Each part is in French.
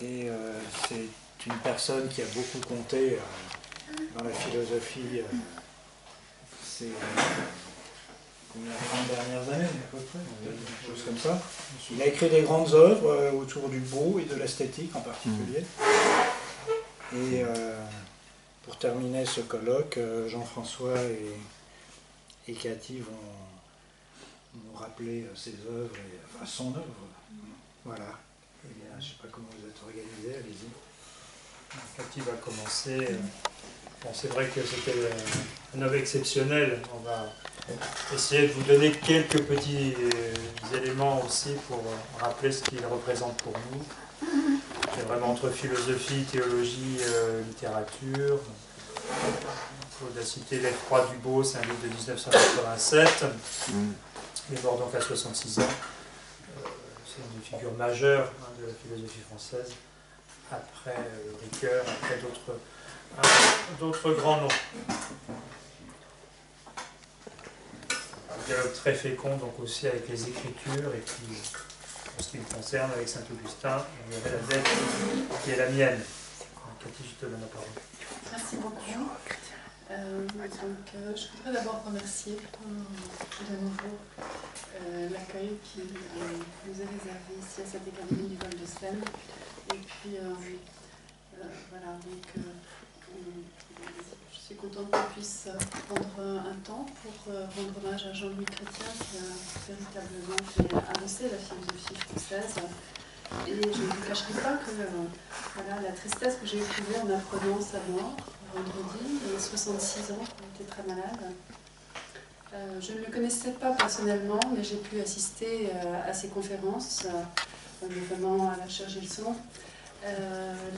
Et c'est une personne qui a beaucoup compté dans la philosophie ces 30 dernières années, à peu près, quelque chose comme ça. Il a écrit des grandes œuvres autour du beau et de l'esthétique en particulier. Et pour terminer ce colloque, Jean-François et Cathy vont nous rappeler ses œuvres, enfin son œuvre. Voilà. Et bien, je ne sais pas comment vous êtes organisés, allez-y. Cathy va commencer. Bon, c'est vrai que c'était un œuvre exceptionnelle. On va essayer de vous donner quelques petits éléments aussi pour rappeler ce qu'il représente pour nous. C'est vraiment entre philosophie, théologie, littérature. Il faut citer L'Effroi du Beau, c'est un livre de 1987. Il est mort donc à 66 ans. C'est une figure majeure de la philosophie française. Après Ricoeur, après d'autres grands noms. Un dialogue très fécond donc aussi avec les Écritures et puis en ce qui me concerne avec Saint-Augustin, il y avait la dette qui est la mienne. Cathy, je te donne la parole. Merci beaucoup. Je voudrais d'abord remercier de nouveau l'accueil qui nous est réservé ici à cette académie du Val de Seine. Et puis voilà, donc je suis contente qu'on puisse prendre un temps pour rendre hommage à Jean-Louis Chrétien qui a véritablement fait avancer la philosophie française. Et je ne vous cacherai pas que voilà, la tristesse que j'ai éprouvée en apprenant sa mort vendredi, il a 66 ans, il était très malade. Je ne le connaissais pas personnellement, mais j'ai pu assister à ses conférences, notamment à la chaire Gilson,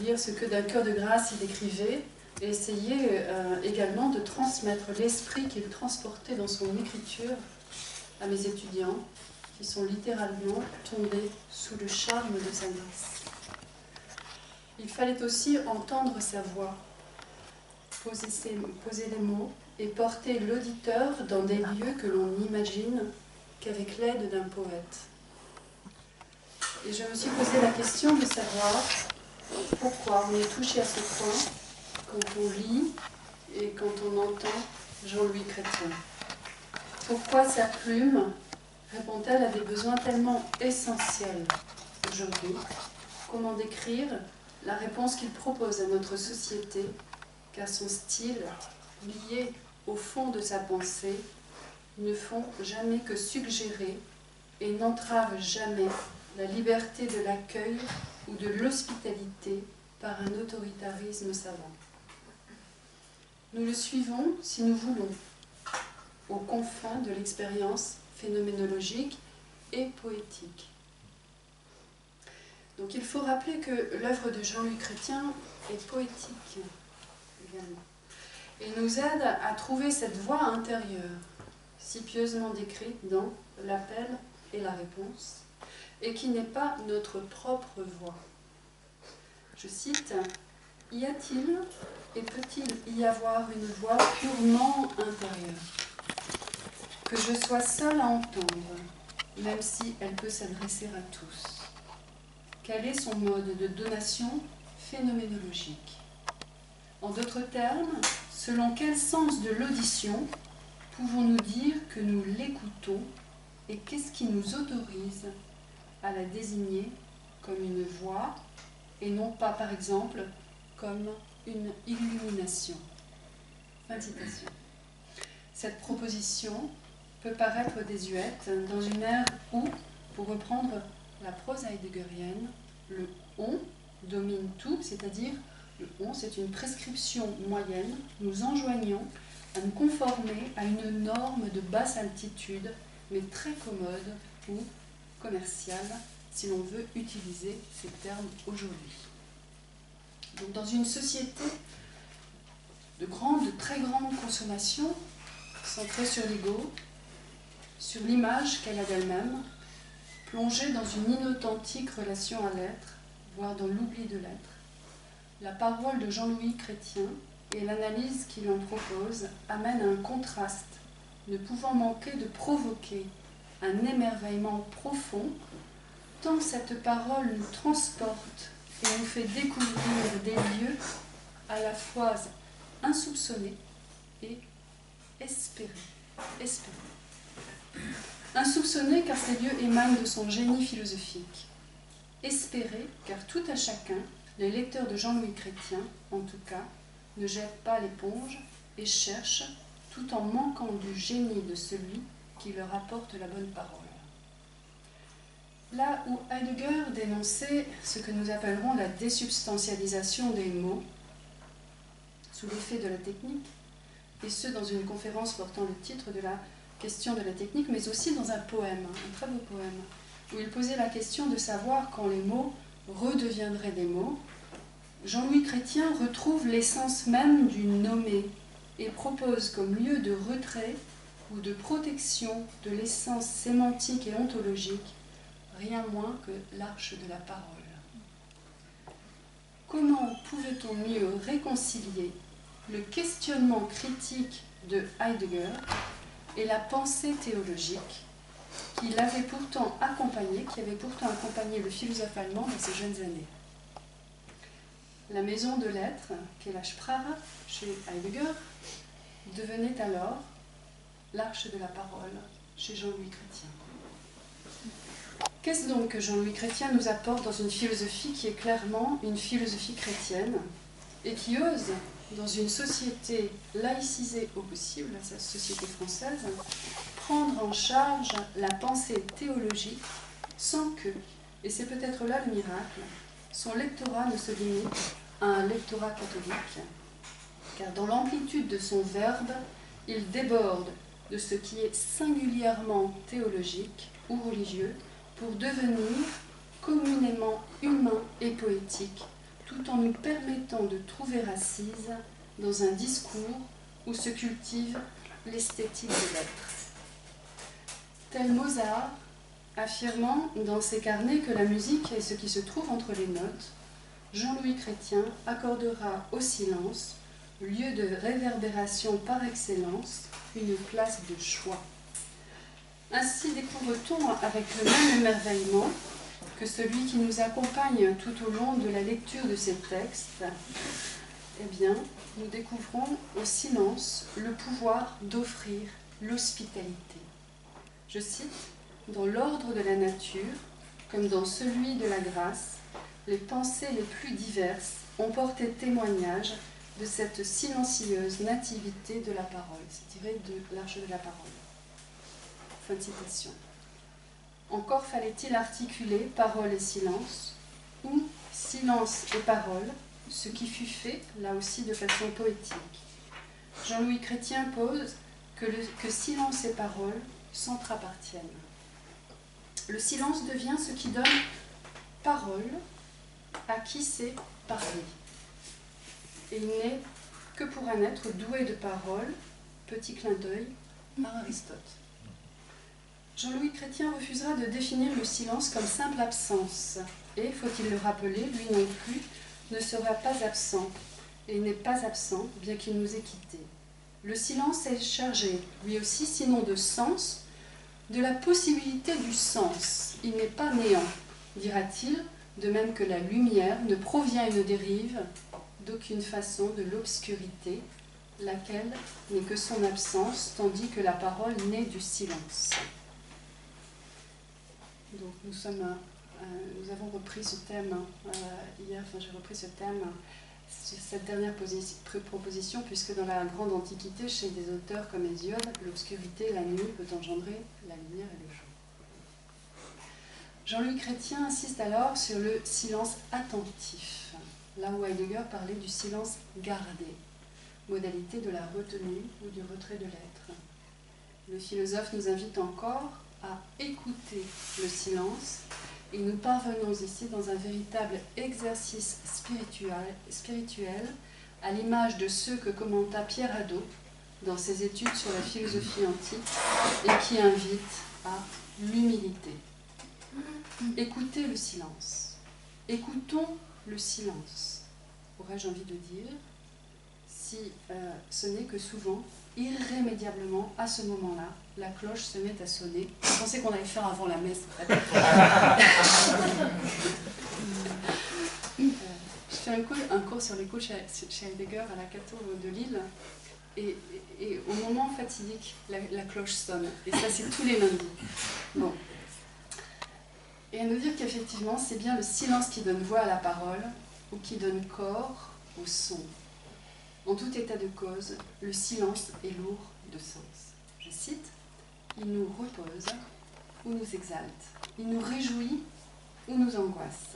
lire ce que d'un cœur de grâce il écrivait, et essayer également de transmettre l'esprit qu'il transportait dans son écriture à mes étudiants, qui sont littéralement tombés sous le charme de sa grâce. Il fallait aussi entendre sa voix, poser les mots et porter l'auditeur dans des lieux que l'on n'imagine qu'avec l'aide d'un poète. Et je me suis posé la question de savoir pourquoi on est touché à ce point quand on lit et quand on entend Jean-Louis Chrétien. Pourquoi sa plume répond-elle à des besoins tellement essentiels aujourd'hui? Comment décrire la réponse qu'il propose à notre société, car son style, lié au fond de sa pensée, ne font jamais que suggérer et n'entravent jamais la liberté de l'accueil ou de l'hospitalité par un autoritarisme savant. Nous le suivons si nous voulons, aux confins de l'expérience phénoménologique et poétique. Donc il faut rappeler que l'œuvre de Jean-Louis Chrétien est poétique également, et nous aide à trouver cette voix intérieure, si pieusement décrite dans L'appel et la réponse, et qui n'est pas notre propre voix. Je cite, « Y a-t-il et peut-il y avoir une voix purement intérieure, que je sois seule à entendre, même si elle peut s'adresser à tous? Quel est son mode de donation phénoménologique? En d'autres termes, selon quel sens de l'audition pouvons-nous dire que nous l'écoutons et qu'est-ce qui nous autorise à la désigner comme une voix et non pas, par exemple, comme une illumination ?» Fin de citation. Cette proposition peut paraître désuète dans une ère où, pour reprendre la prose heideggerienne, le « on » domine tout, c'est-à-dire le « on », c'est une prescription moyenne, nous enjoignant à nous conformer à une norme de basse altitude, mais très commode ou commerciale, si l'on veut utiliser ces termes aujourd'hui. Donc, dans une société de très grande consommation, centrée sur l'ego, sur l'image qu'elle a d'elle-même, plongée dans une inauthentique relation à l'être, voire dans l'oubli de l'être, la parole de Jean-Louis Chrétien et l'analyse qu'il en propose amènent à un contraste ne pouvant manquer de provoquer un émerveillement profond, tant cette parole nous transporte et nous fait découvrir des lieux à la fois insoupçonnés et espérés. Insoupçonnés car ces lieux émanent de son génie philosophique. Espérés car tout à chacun, les lecteurs de Jean-Louis Chrétien, en tout cas, ne jettent pas l'éponge et cherchent, tout en manquant du génie de celui qui leur apporte la bonne parole. Là où Heidegger dénonçait ce que nous appellerons la désubstantialisation des mots, sous l'effet de la technique, et ce dans une conférence portant le titre de la question de la technique, mais aussi dans un poème, un très beau poème, où il posait la question de savoir quand les mots redeviendraient des mots, Jean-Louis Chrétien retrouve l'essence même du nommé et propose comme lieu de retrait ou de protection de l'essence sémantique et ontologique rien moins que l'arche de la parole. Comment pouvait-on mieux réconcilier le questionnement critique de Heidegger et la pensée théologique qui avait pourtant accompagné le philosophe allemand dans ses jeunes années? La maison de lettres, qu'est la Sprache chez Heidegger, devenait alors l'arche de la parole chez Jean-Louis Chrétien. Qu'est-ce donc que Jean-Louis Chrétien nous apporte dans une philosophie qui est clairement une philosophie chrétienne et qui ose, dans une société laïcisée au possible, sa société française, prendre en charge la pensée théologique sans que, et c'est peut-être là le miracle, son lectorat ne se limite à un lectorat catholique, car dans l'amplitude de son verbe, il déborde de ce qui est singulièrement théologique ou religieux pour devenir communément humain et poétique, tout en nous permettant de trouver assise dans un discours où se cultive l'esthétique de l'être. Tel Mozart, affirmant dans ses carnets que la musique est ce qui se trouve entre les notes, Jean-Louis Chrétien accordera au silence, lieu de réverbération par excellence, une place de choix. Ainsi découvre-t-on avec le même émerveillement que celui qui nous accompagne tout au long de la lecture de ces textes, eh bien, nous découvrons au silence le pouvoir d'offrir l'hospitalité. Je cite, « Dans l'ordre de la nature, comme dans celui de la grâce, les pensées les plus diverses ont porté témoignage de cette silencieuse nativité de la parole. » C'est tiré de l'Arche de la parole. Fin de citation. Encore fallait-il articuler parole et silence, ou silence et parole, ce qui fut fait, là aussi, de façon poétique. Jean-Louis Chrétien pose que silence et parole s'entr'appartiennent. Le silence devient ce qui donne parole à qui sait parler. Et il n'est que pour un être doué de parole, petit clin d'œil à Aristote. Jean-Louis Chrétien refusera de définir le silence comme simple absence, et, faut-il le rappeler, lui non plus ne sera pas absent, et n'est pas absent, bien qu'il nous ait quittés. Le silence est chargé, lui aussi, sinon de sens, de la possibilité du sens. Il n'est pas néant, dira-t-il, de même que la lumière ne provient et ne dérive d'aucune façon de l'obscurité, laquelle n'est que son absence, tandis que la parole naît du silence. Donc nous avons repris ce thème hier, j'ai repris ce thème, cette dernière proposition, puisque dans la grande antiquité, chez des auteurs comme Hésiode, l'obscurité, la nuit, peut engendrer la lumière et le jour. Jean-Louis Chrétien insiste alors sur le silence attentif, là où Heidegger parlait du silence gardé, modalité de la retenue ou du retrait de l'être. Le philosophe nous invite encore à écouter le silence, et nous parvenons ici dans un véritable exercice spirituel à l'image de ceux que commenta Pierre Hadot dans ses études sur la philosophie antique et qui invitent à l'humilité. Écoutez le silence. Écoutons le silence, aurais-je envie de dire, si ce n'est que souvent, irrémédiablement, à ce moment-là, la cloche se met à sonner. Je pensais qu'on allait faire avant la messe, en fait. fait un cours sur l'écoute chez Heidegger à la Cato de Lille. Et au moment fatidique, la cloche sonne. Et ça, c'est tous les lundis. Bon. Et à nous dire qu'effectivement, c'est bien le silence qui donne voix à la parole ou qui donne corps au son. En tout état de cause, le silence est lourd de sens. Je cite, « Il nous repose ou nous exalte. Il nous réjouit ou nous angoisse.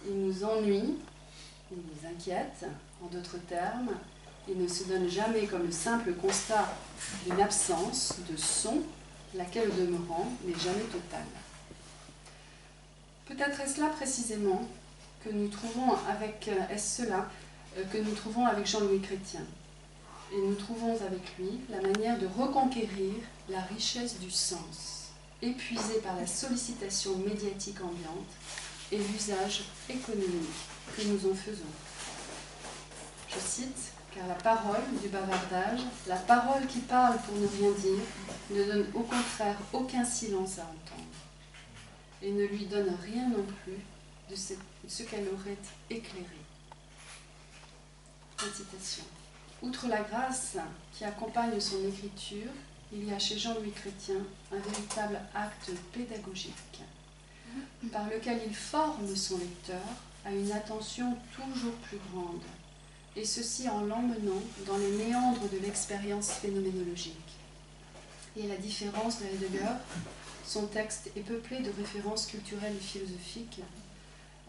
Il nous ennuie, il nous inquiète. En d'autres termes, il ne se donne jamais comme le simple constat d'une absence de son, laquelle au demeurant n'est jamais totale. » Peut-être est-ce là précisément que nous trouvons avec, que nous trouvons avec Jean-Louis Chrétien. Et nous trouvons avec lui la manière de reconquérir la richesse du sens, épuisée par la sollicitation médiatique ambiante et l'usage économique que nous en faisons. Je cite, « Car la parole du bavardage, la parole qui parle pour ne rien dire, ne donne au contraire aucun silence à entendre, et ne lui donne rien non plus de ce qu'elle aurait éclairé. » Fin citation. Outre la grâce qui accompagne son écriture, il y a chez Jean-Louis Chrétien un véritable acte pédagogique, par lequel il forme son lecteur à une attention toujours plus grande, et ceci en l'emmenant dans les méandres de l'expérience phénoménologique. Et à la différence de Heidegger, son texte est peuplé de références culturelles et philosophiques.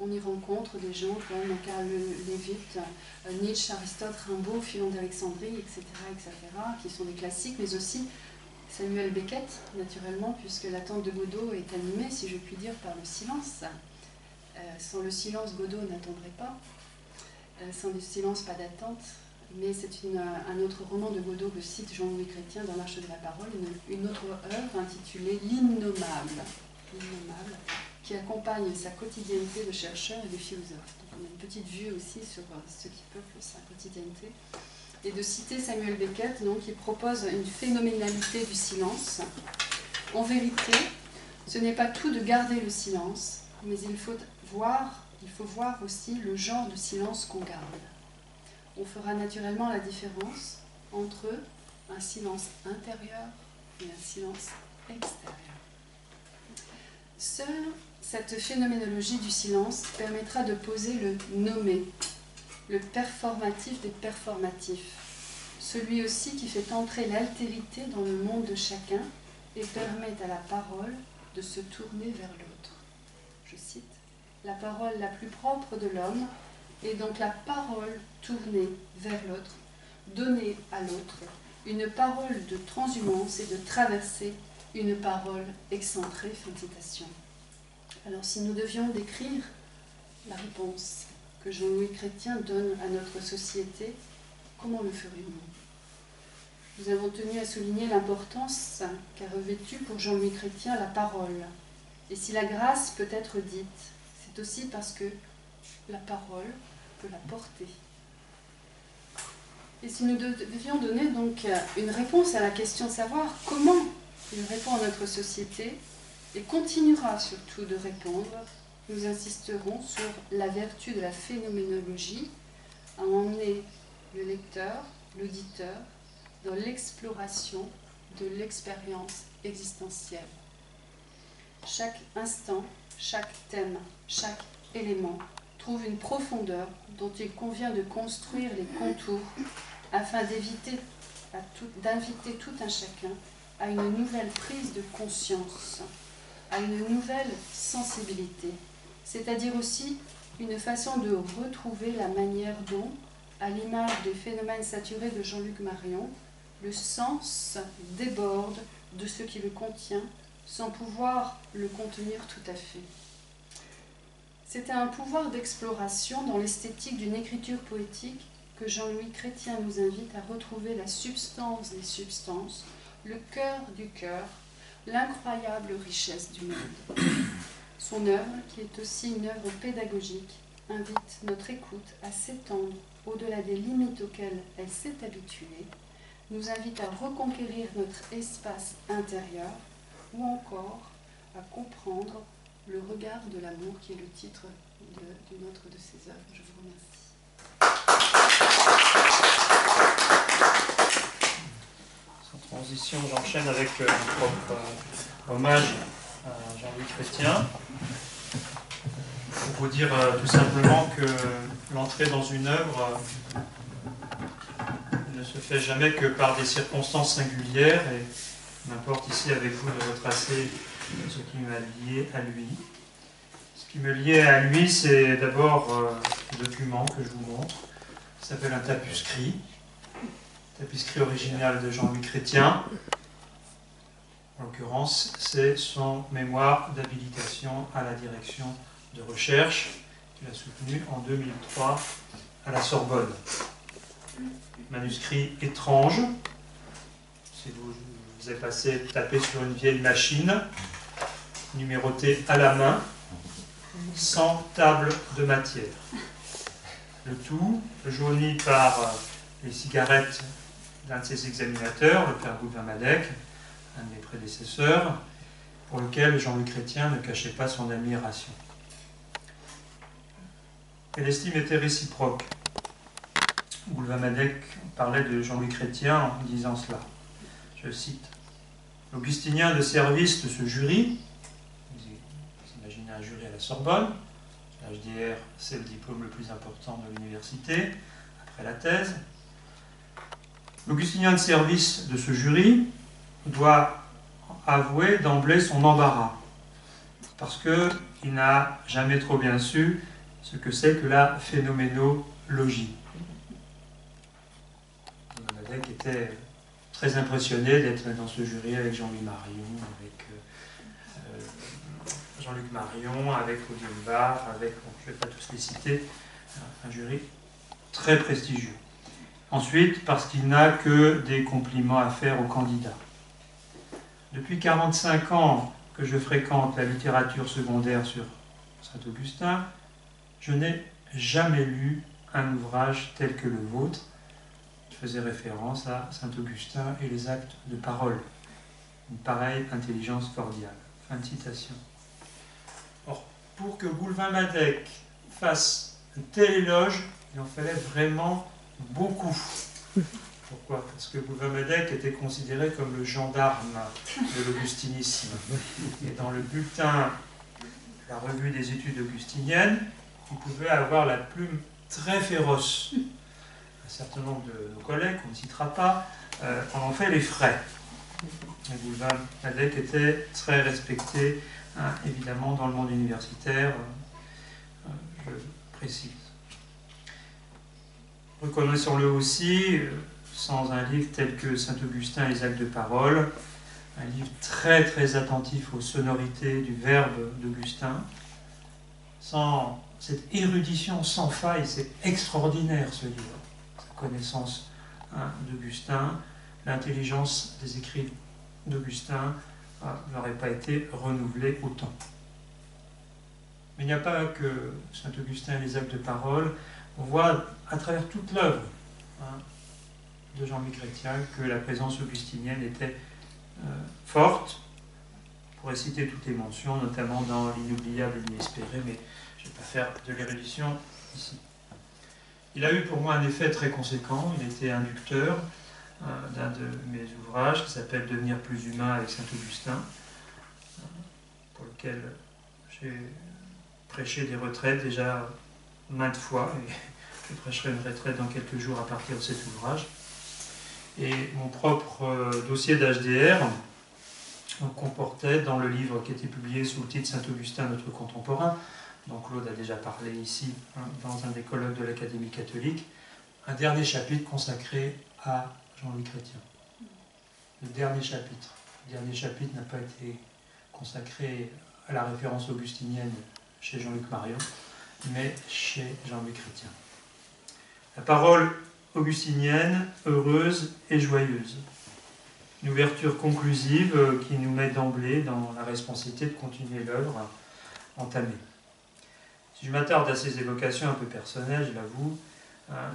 On y rencontre des gens comme Carl Levitt, Nietzsche, Aristote, Rimbaud, Philon d'Alexandrie, etc., qui sont des classiques, mais aussi Samuel Beckett, naturellement, puisque la tente de Godot est animée, si je puis dire, par le silence. Sans le silence, Godot n'attendrait pas. Sans le silence, pas d'attente. Mais c'est un autre roman de Godot que cite Jean-Louis Chrétien dans l'Arche de la Parole, une autre œuvre intitulée L'Innommable, qui accompagne sa quotidienneté de chercheur et de philosophe. Donc on a une petite vue aussi sur ce qui peuple sa quotidienneté. Et de citer Samuel Beckett, donc, qui propose une phénoménalité du silence. En vérité, ce n'est pas tout de garder le silence, mais il faut voir aussi le genre de silence qu'on garde. On fera naturellement la différence entre un silence intérieur et un silence extérieur. Seule cette phénoménologie du silence permettra de poser le nommé, le performatif des performatifs, celui aussi qui fait entrer l'altérité dans le monde de chacun et permet à la parole de se tourner vers l'autre. Je cite, « La parole la plus propre de l'homme est donc la parole tournée vers l'autre, donnée à l'autre, une parole de transhumance et de traversée, une parole excentrée. » Fin de citation. Alors si nous devions décrire la réponse que Jean-Louis Chrétien donne à notre société, comment le ferions-nous? Nous avons tenu à souligner l'importance qu'a revêtue pour Jean-Louis Chrétien la parole. Et si la grâce peut être dite, c'est aussi parce que la parole peut la porter. Et si nous devions donner donc une réponse à la question de savoir comment il répond à notre société, et continuera surtout de répondre, nous insisterons sur la vertu de la phénoménologie à emmener le lecteur, l'auditeur, dans l'exploration de l'expérience existentielle. Chaque instant, chaque thème, chaque élément trouve une profondeur dont il convient de construire les contours afin d'inviter tout un chacun à une nouvelle prise de conscience, à une nouvelle sensibilité, c'est-à-dire aussi une façon de retrouver la manière dont, à l'image des phénomènes saturés de Jean-Luc Marion, le sens déborde de ce qui le contient sans pouvoir le contenir tout à fait. C'est un pouvoir d'exploration dans l'esthétique d'une écriture poétique que Jean-Louis Chrétien nous invite à retrouver la substance des substances, le cœur du cœur, l'incroyable richesse du monde. Son œuvre, qui est aussi une œuvre pédagogique, invite notre écoute à s'étendre au-delà des limites auxquelles elle s'est habituée, nous invite à reconquérir notre espace intérieur ou encore à comprendre le regard de l'amour qui est le titre d'une autre de ses œuvres. Je vous remercie. présentation, j'enchaîne avec mon propre hommage à Jean-Louis Chrétien. Pour vous dire tout simplement que l'entrée dans une œuvre ne se fait jamais que par des circonstances singulières, et il m'importe ici avec vous de retracer ce qui m'a lié à lui. Ce qui me liait à lui, c'est d'abord ce document que je vous montre, qui s'appelle un tapuscrit original de Jean-Louis Chrétien. En l'occurrence, c'est son mémoire d'habilitation à la direction de recherche qu'il a soutenu en 2003 à la Sorbonne. Manuscrit étrange. Si vous avez passé taper sur une vieille machine, numéroté à la main, sans table de matière. Le tout jauni par les cigarettes d'un de ses examinateurs, le père Boulvin-Madec, un de mes prédécesseurs, pour lequel Jean-Louis Chrétien ne cachait pas son admiration. Et l'estime était réciproque. Boulvin-Madec parlait de Jean-Louis Chrétien en disant cela. Je cite: l'augustinien de service de ce jury, vous imaginez un jury à la Sorbonne, l'HDR c'est le diplôme le plus important de l'université, après la thèse. L'augustinien de service de ce jury doit avouer d'emblée son embarras, parce qu'il n'a jamais trop bien su ce que c'est que la phénoménologie. Madec était très impressionné d'être dans ce jury avec Jean-Louis Marion, avec Jean-Luc Marion, avec Audienbach, avec, bon, je ne vais pas tous les citer, un jury très prestigieux. Ensuite, parce qu'il n'a que des compliments à faire aux candidats. Depuis 45 ans que je fréquente la littérature secondaire sur Saint-Augustin, je n'ai jamais lu un ouvrage tel que le vôtre. Je faisais référence à Saint-Augustin et les actes de parole. Une pareille intelligence cordiale. Fin de citation. Or, pour que Boulvin-Madec fasse un tel éloge, il en fallait vraiment beaucoup. Pourquoi? Parce que Boulvin-Madec était considéré comme le gendarme de l'augustinisme. Et dans le bulletin de la revue des études augustiniennes, il pouvait avoir la plume très féroce. Un certain nombre de nos collègues, qu'on ne citera pas, en ont fait les frais. Et Boulvin-Madec était très respecté, hein, évidemment, dans le monde universitaire, je précise. Reconnaissons-le aussi, sans un livre tel que Saint-Augustin et les actes de parole, un livre très très attentif aux sonorités du verbe d'Augustin, sans cette érudition sans faille, c'est extraordinaire ce livre, sa connaissance, hein, d'Augustin, l'intelligence des écrits d'Augustin n'aurait pas été renouvelée autant. Mais il n'y a pas que Saint-Augustin et les actes de parole, on voit à travers toute l'œuvre, hein, de Jean-Louis Chrétien que la présence augustinienne était forte. On pourrait citer toutes les mentions, notamment dans l'inoubliable et l'inespéré, mais je ne vais pas faire de l'érudition ici. Il a eu pour moi un effet très conséquent. Il était inducteur d'un de mes ouvrages qui s'appelle Devenir plus humain avec Saint-Augustin, pour lequel j'ai prêché des retraites déjà maintes fois, et je prêcherai une retraite dans quelques jours à partir de cet ouvrage. Et mon propre dossier d'HDR comportait, dans le livre qui était publié sous le titre Saint-Augustin, notre contemporain, dont Claude a déjà parlé ici, hein, dans un des colloques de l'Académie catholique, un dernier chapitre consacré à Jean-Louis Chrétien. Le dernier chapitre. Le dernier chapitre n'a pas été consacré à la référence augustinienne chez Jean-Luc Marion, mais chez Jean-Louis Chrétien. La parole augustinienne, heureuse et joyeuse. Une ouverture conclusive qui nous met d'emblée dans la responsabilité de continuer l'œuvre entamée. Si je m'attarde à ces évocations un peu personnelles, je l'avoue,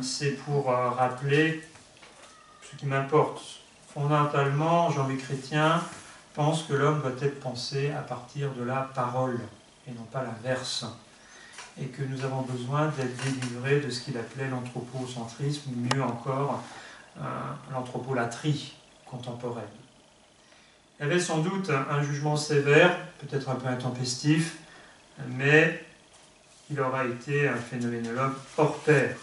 c'est pour rappeler ce qui m'importe. Fondamentalement, Jean-Louis Chrétien pense que l'homme doit être pensé à partir de la parole, et non pas l'inverse. Et que nous avons besoin d'être délivrés de ce qu'il appelait l'anthropocentrisme, ou mieux encore, l'anthropolatrie contemporaine. Il y avait sans doute un jugement sévère, peut-être un peu intempestif, mais il aura été un phénoménologue hors pair.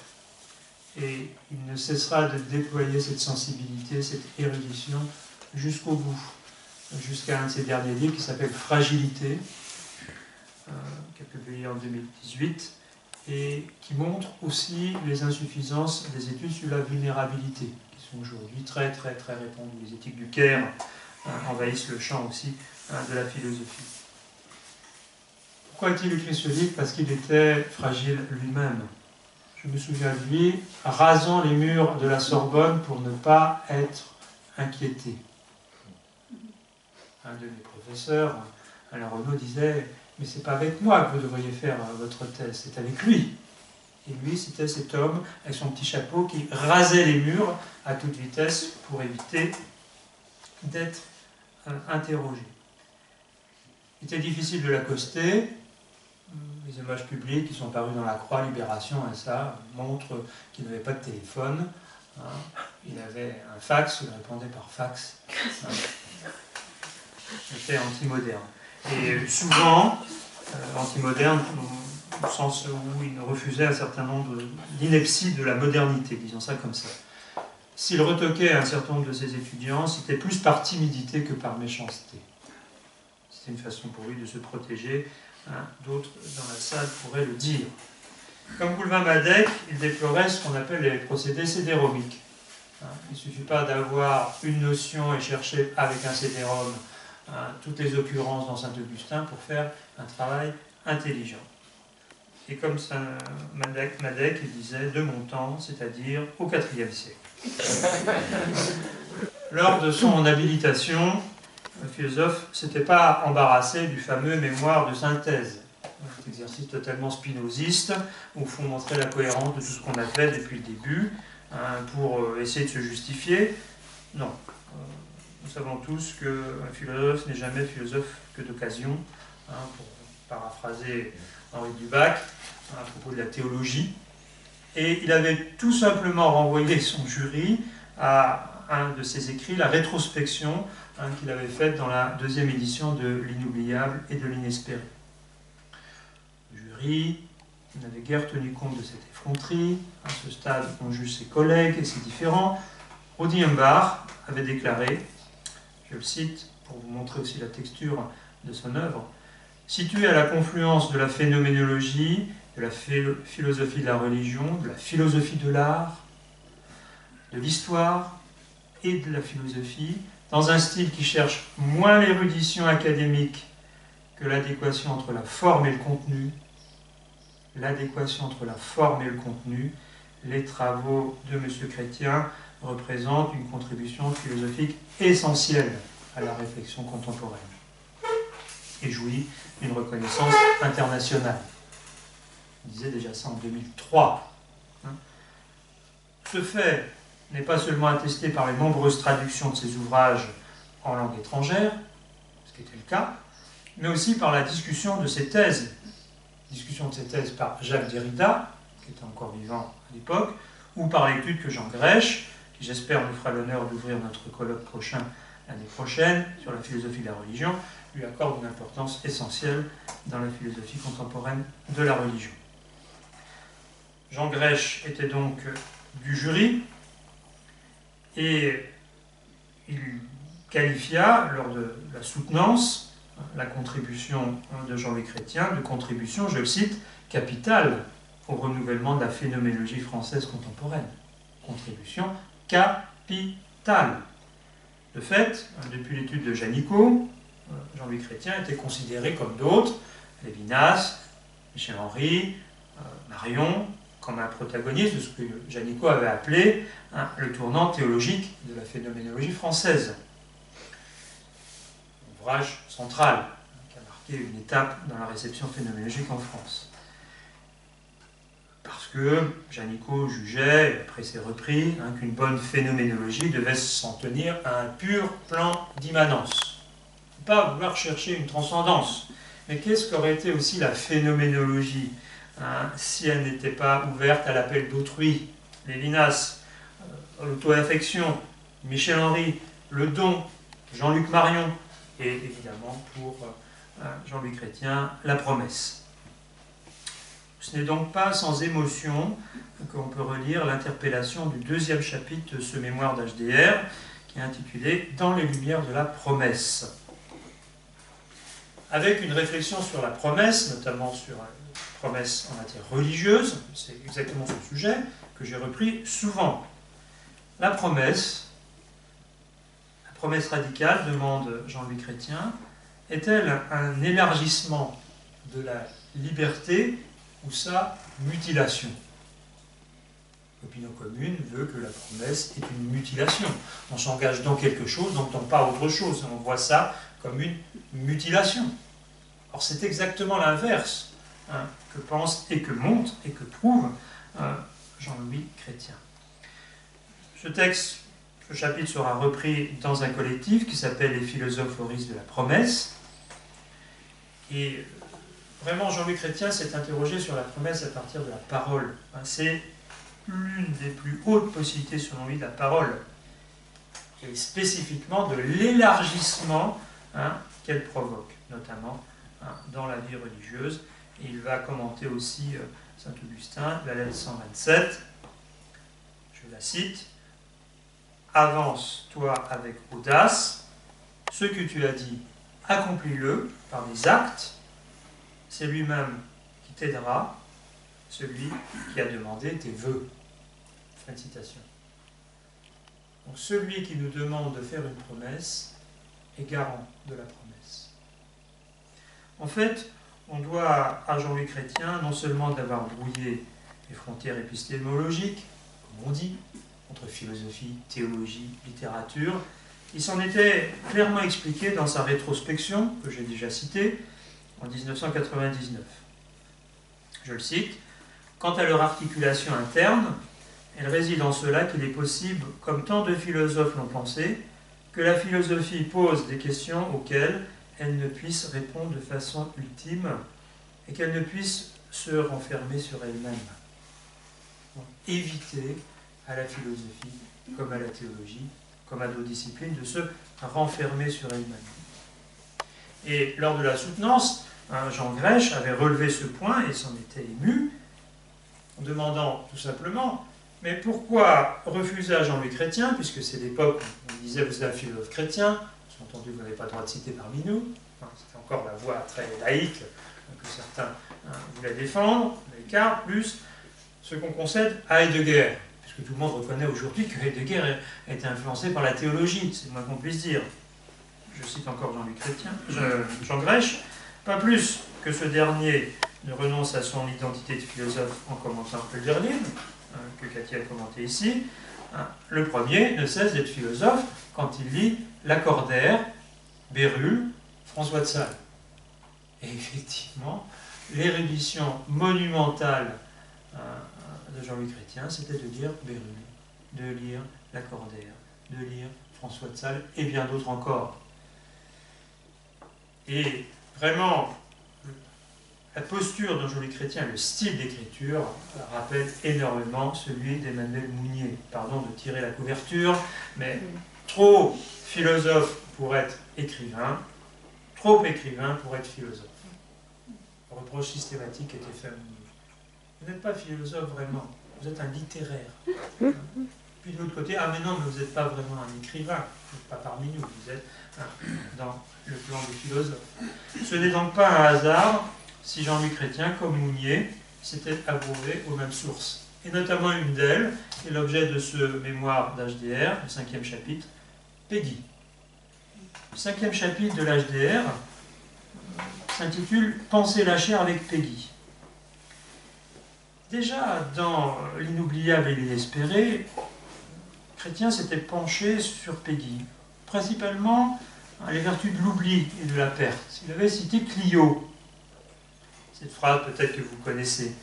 Et il ne cessera de déployer cette sensibilité, cette érudition jusqu'au bout, jusqu'à un de ses derniers livres qui s'appelle Fragilité, qui a publié en 2018, et qui montre aussi les insuffisances des études sur la vulnérabilité, qui sont aujourd'hui très répandues. Les éthiques du Caire envahissent le champ aussi de la philosophie. Pourquoi a-t-il écrit ce livre? Parce qu'il était fragile lui-même. Je me souviens de lui rasant les murs de la Sorbonne pour ne pas être inquiété. Un de mes professeurs, Alain Renaud, disait « Mais c'est pas avec moi que vous devriez faire votre thèse, c'est avec lui ». Et lui, c'était cet homme avec son petit chapeau qui rasait les murs à toute vitesse pour éviter d'être interrogé. Il était difficile de l'accoster. Les images publiques qui sont parues dans la Croix, Libération, et ça montrent qu'il n'avait pas de téléphone. Il avait un fax, il répondait par fax. C'était anti-moderne. Et souvent, anti-moderne, au sens où il refusait un certain nombre d'inepties de la modernité, disons ça comme ça. S'il retoquait un certain nombre de ses étudiants, c'était plus par timidité que par méchanceté. C'était une façon pour lui de se protéger. D'autres dans la salle pourraient le dire. Comme Goulevin-Madec, il déplorait ce qu'on appelle les procédés cédéromiques. Il ne suffit pas d'avoir une notion et chercher avec un cédérom toutes les occurrences dans Saint-Augustin pour faire un travail intelligent. Et comme Madec, il disait de mon temps, c'est-à-dire au IVe siècle. Lors de son habilitation, le philosophe ne s'était pas embarrassé du fameux mémoire de synthèse, un exercice totalement spinoziste, où il faut montrer la cohérence de tout ce qu'on a fait depuis le début, pour essayer de se justifier. Non. Nous savons tous qu'un philosophe n'est jamais philosophe que d'occasion, pour paraphraser Henri Dubac, à propos de la théologie. Et il avait tout simplement renvoyé son jury à un de ses écrits, la rétrospection, qu'il avait faite dans la deuxième édition de L'inoubliable et de l'inespéré. Le jury n'avait guère tenu compte de cette effronterie. À ce stade, on juge ses collègues et ses différents. Rodiembach avait déclaré, je le cite pour vous montrer aussi la texture de son œuvre, « Situé à la confluence de la phénoménologie, de la philosophie de la religion, de la philosophie de l'art, de l'histoire et de la philosophie, dans un style qui cherche moins l'érudition académique que l'adéquation entre la forme et le contenu, les travaux de M. Chrétien représentent une contribution philosophique essentielle à la réflexion contemporaine et jouit d'une reconnaissance internationale. Il disait déjà ça en 2003. Ce fait n'est pas seulement attesté par les nombreuses traductions de ses ouvrages en langue étrangère, ce qui était le cas, mais aussi par la discussion de ses thèses. Discussion de ses thèses par Jacques Derrida, qui était encore vivant à l'époque, ou par l'étude que Jean Grèche, qui j'espère nous fera l'honneur d'ouvrir notre colloque prochain l'année prochaine sur la philosophie de la religion, lui accorde une importance essentielle dans la philosophie contemporaine de la religion. Jean Grèche était donc du jury et il qualifia, lors de la soutenance, la contribution de Jean-Louis Chrétien de contribution, je le cite, capitale au renouvellement de la phénoménologie française contemporaine. Contribution capitale. De fait, depuis l'étude de Janicot, Jean-Louis Chrétien était considéré comme d'autres, Lévinas, Michel Henry, Marion, comme un protagoniste de ce que Janicot avait appelé le tournant théologique de la phénoménologie française. Ouvrage central qui a marqué une étape dans la réception phénoménologique en France. Parce que Janicot jugeait, après ses repris, qu'une bonne phénoménologie devait s'en tenir à un pur plan d'immanence. Pas vouloir chercher une transcendance. Mais qu'est-ce qu'aurait été aussi la phénoménologie si elle n'était pas ouverte à l'appel d'autrui? Lévinas, l'auto-affection, Michel Henry, le don, Jean-Luc Marion, et évidemment pour Jean-Louis Chrétien, la promesse. Ce n'est donc pas sans émotion qu'on peut relire l'interpellation du 2e chapitre de ce mémoire d'HDR, qui est intitulé « Dans les lumières de la promesse ». Avec une réflexion sur la promesse, notamment sur la promesse en matière religieuse, c'est exactement ce sujet que j'ai repris souvent. La promesse radicale, demande Jean-Louis Chrétien, est-elle un élargissement de la liberté ou sa mutilation? L'opinion commune veut que la promesse est une mutilation. On s'engage dans quelque chose, donc dans pas autre chose. On voit ça comme une mutilation. Or, c'est exactement l'inverse que pense et que montre et que prouve Jean-Louis Chrétien. Ce chapitre sera repris dans un collectif qui s'appelle Les philosophes au risque de la promesse. Et vraiment, Jean-Louis Chrétien s'est interrogé sur la promesse à partir de la parole. C'est l'une des plus hautes possibilités, selon lui, de la parole. Et spécifiquement de l'élargissement qu'elle provoque, notamment dans la vie religieuse. Et il va commenter aussi Saint-Augustin, la lettre 127. Je la cite. « Avance, toi, avec audace. Ce que tu as dit, accomplis-le par des actes. C'est lui-même qui t'aidera, celui qui a demandé tes vœux. » Fin de citation. Donc celui qui nous demande de faire une promesse est garant de la promesse. En fait, on doit à Jean-Louis Chrétien non seulement d'avoir brouillé les frontières épistémologiques, comme on dit, entre philosophie, théologie, littérature, il s'en était clairement expliqué dans sa rétrospection, que j'ai déjà citée, en 1999. Je le cite, « Quant à leur articulation interne, elle réside en cela qu'il est possible, comme tant de philosophes l'ont pensé, que la philosophie pose des questions auxquelles elle ne puisse répondre de façon ultime et qu'elle ne puisse se renfermer sur elle-même. » Éviter à la philosophie, comme à la théologie, comme à d'autres disciplines, de se renfermer sur elle-même. Et lors de la soutenance, Jean Grèche avait relevé ce point et s'en était ému, en demandant tout simplement, mais pourquoi refuser à Jean-Louis Chrétien, puisque c'est l'époque où on disait vous êtes un philosophe chrétien, entendu vous n'avez pas le droit de citer parmi nous, c'était encore la voix très laïque que certains voulaient défendre, l'écart, plus ce qu'on concède à Heidegger, puisque tout le monde reconnaît aujourd'hui que Heidegger a été influencé par la théologie, c'est le moins qu'on puisse dire. Je cite encore Jean-Louis Chrétien, Jean Grèche, pas plus que ce dernier ne renonce à son identité de philosophe en commentant Hölderlin, que Cathy a commenté ici, le premier ne cesse d'être philosophe quand il lit Lacordaire, Bérulle, François de Sales. Et effectivement, l'érudition monumentale de Jean-Louis Chrétien, c'était de lire Bérulle, de lire Lacordaire, de lire François de Sales et bien d'autres encore. Et vraiment, la posture de Jean-Louis Chrétien, le style d'écriture, rappelle énormément celui d'Emmanuel Mounier. Pardon de tirer la couverture, mais trop philosophe pour être écrivain, trop écrivain pour être philosophe. Le reproche systématique était fait à Mounier. Vous n'êtes pas philosophe vraiment, vous êtes un littéraire. Puis de l'autre côté, ah mais non, mais vous n'êtes pas vraiment un écrivain, vous n'êtes pas parmi nous, vous êtes dans le plan des philosophes. Ce n'est donc pas un hasard si Jean-Louis Chrétien, comme Mounier, s'était abreuvé aux mêmes sources. Et notamment une d'elles, qui est l'objet de ce mémoire d'HDR, le 5e chapitre, Péguy. Le 5e chapitre de l'HDR s'intitule « Penser la chair avec Péguy ». Déjà, dans l'inoubliable et l'inespéré, Chrétien s'était penché sur Péguy, principalement les vertus de l'oubli et de la perte. Il avait cité Clio. Cette phrase peut-être que vous connaissez.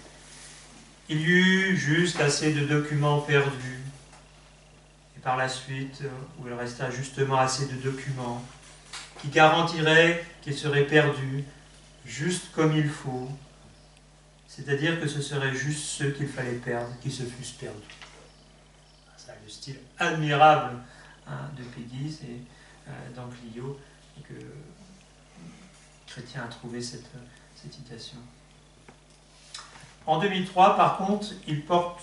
Il y eut juste assez de documents perdus. Et par la suite, où il resta justement assez de documents qui garantiraient qu'ils seraient perdus juste comme il faut. C'est-à-dire que ce seraient juste ceux qu'il fallait perdre, qui se fussent perdus. C'est le style admirable de Péguy, c'est dans Clio, et que Chrétien a trouvé cette citation. En 2003, par contre, il porte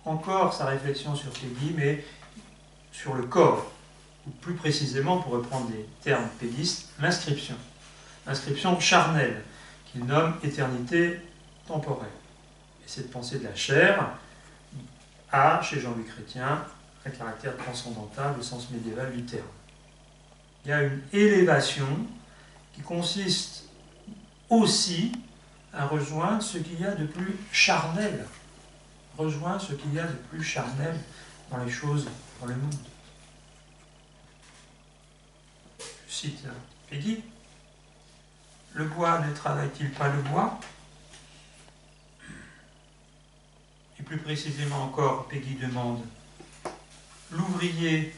encore sa réflexion sur Peggy, mais sur le corps, ou plus précisément, pour reprendre des termes péguistes, l'inscription. L'inscription charnelle, qu'il nomme éternité temporelle. Et cette pensée de la chair a, chez Jean-Louis Chrétien, un caractère transcendantal au sens médiéval du terme. Il y a une élévation qui consiste aussi à rejoindre ce qu'il y a de plus charnel, rejoindre ce qu'il y a de plus charnel dans les choses, dans le monde. Je cite Peggy. Le bois ne travaille-t-il pas le bois? Et plus précisément encore, Peggy demande, l'ouvrier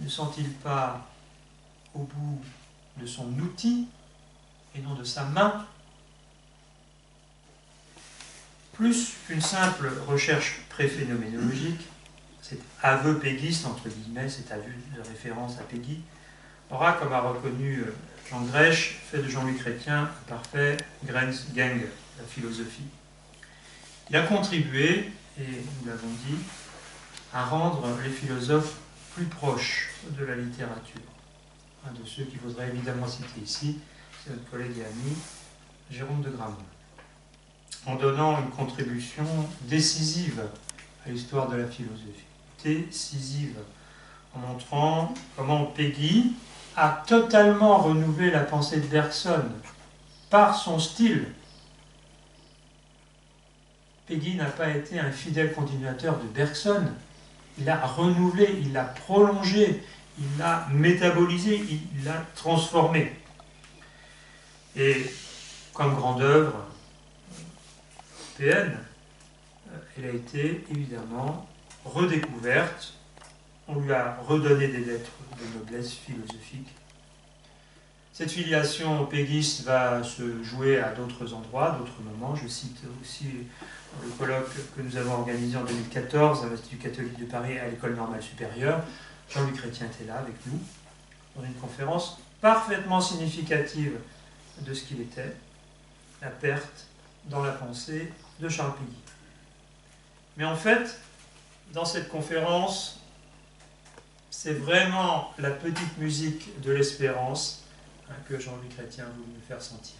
ne sent-il pas au bout de son outil et non de sa main? Plus qu'une simple recherche pré-phénoménologique, cet aveu péguiste, entre guillemets, cet aveu de référence à Peggy, aura, comme a reconnu Jean Grèche, fait de Jean-Louis Chrétien un parfait Grenzgang de la philosophie. Il a contribué, et nous l'avons dit, à rendre les philosophes plus proches de la littérature. Un de ceux qu'il faudrait évidemment citer ici, c'est notre collègue et ami Jérôme de Grammont, en donnant une contribution décisive à l'histoire de la philosophie. Décisive, en montrant comment Peggy a totalement renouvelé la pensée de Bergson par son style. Peggy n'a pas été un fidèle continuateur de Bergson, il l'a renouvelé, il l'a prolongé, il l'a métabolisé, il l'a transformé. Et comme grande œuvre européenne, elle a été évidemment redécouverte. On lui a redonné des lettres de noblesse philosophique. Cette filiation péguiste va se jouer à d'autres endroits, d'autres moments. Je cite aussi le colloque que nous avons organisé en 2014 à l'Institut catholique de Paris à l'École normale supérieure. Jean-Louis Chrétien était là avec nous, dans une conférence parfaitement significative de ce qu'il était, la perte dans la pensée de Charles Péguy. Mais en fait, dans cette conférence, c'est vraiment la petite musique de l'espérance que Jean-Louis Chrétien a voulu nous faire sentir.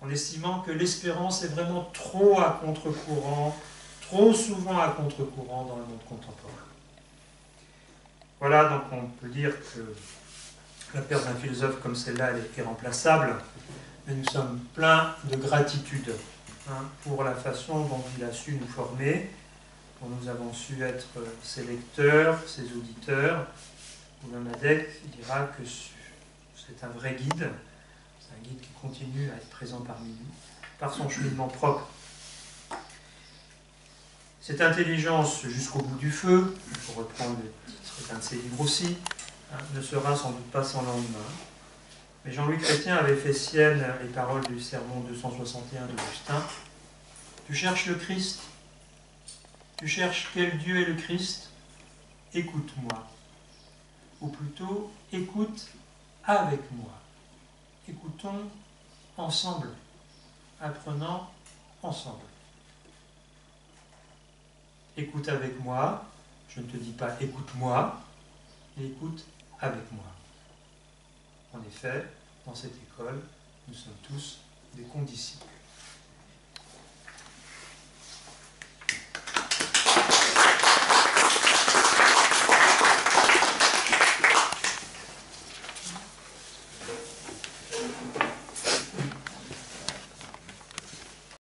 En estimant que l'espérance est vraiment trop à contre-courant, trop souvent à contre-courant dans le monde contemporain. Voilà, donc on peut dire que la perte d'un philosophe comme celle-là, elle est irremplaçable, mais nous sommes pleins de gratitude pour la façon dont il a su nous former, dont nous avons su être ses lecteurs, ses auditeurs. William Madec dira que c'est un vrai guide, c'est un guide qui continue à être présent parmi nous, par son cheminement propre. Cette intelligence jusqu'au bout du feu, pour reprendre le titre d'un de ses livres aussi, ne sera sans doute pas sans lendemain. Mais Jean-Louis Chrétien avait fait sienne les paroles du sermon 261 d'Augustin. Tu cherches le Christ? Tu cherches quel Dieu est le Christ? Écoute-moi. Ou plutôt, écoute avec moi. Écoutons ensemble, apprenant ensemble. Écoute avec moi, je ne te dis pas écoute-moi, mais écoute avec moi. En effet, dans cette école, nous sommes tous des condisciples.